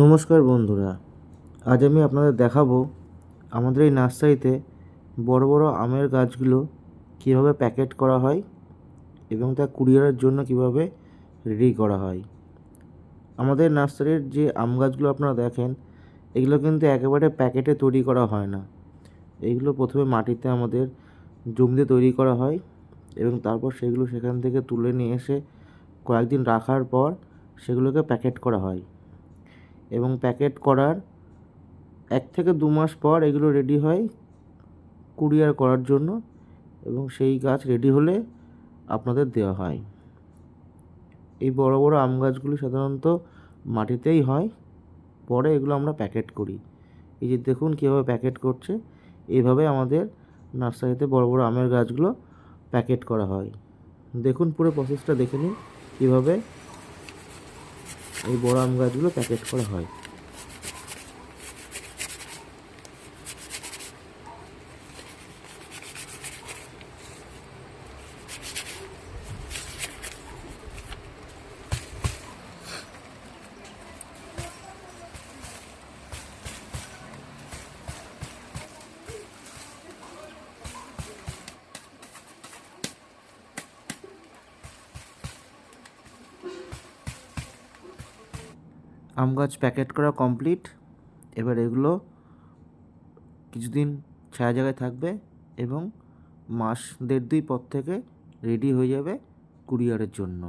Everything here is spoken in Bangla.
নমস্কার বন্ধুরা, আজ আমি আপনাদের দেখাবো আমাদের এই নার্সারিতে বড় বড় আমের গাছগুলো কীভাবে প্যাকেট করা হয় এবং তা কুরিয়ারের জন্য কীভাবে রেডি করা হয়। আমাদের নার্সারির যে আম গাছগুলো আপনারা দেখেন, এগুলো কিন্তু একেবারে প্যাকেটে তৈরি করা হয় না। এইগুলো প্রথমে মাটিতে আমাদের জমিতে তৈরি করা হয় এবং তারপর সেগুলো সেখান থেকে তুলে নিয়ে এসে কয়েকদিন রাখার পর সেগুলোকে প্যাকেট করা হয় এবং প্যাকেট করার 1 থেকে 2 মাস পর এগুলো রেডি হয় কুরিয়ার করার জন্য এবং সেই গাছ রেডি হলে আপনাদের দেওয়া হয়। এই বড় বড় আম গাছগুলি সাধারণত মাটিতেই হয়, পরে এগুলো আমরা প্যাকেট করি। এই যে দেখুন কীভাবে প্যাকেট করছে, এইভাবে আমাদের নার্সারিতে বড় বড় আমের গাছগুলো প্যাকেট করা হয়। দেখুন পুরো প্রসেসটা দেখে নিন কীভাবে এই বড় আম গাছগুলো প্যাকেট করা হয়। আম গাছ প্যাকেট করা কমপ্লিট। এবার এগুলো কিছুদিন ছায়া জায়গায় থাকবে এবং মাস 1.5-2 পর থেকে রেডি হয়ে যাবে কুরিয়ারের জন্য।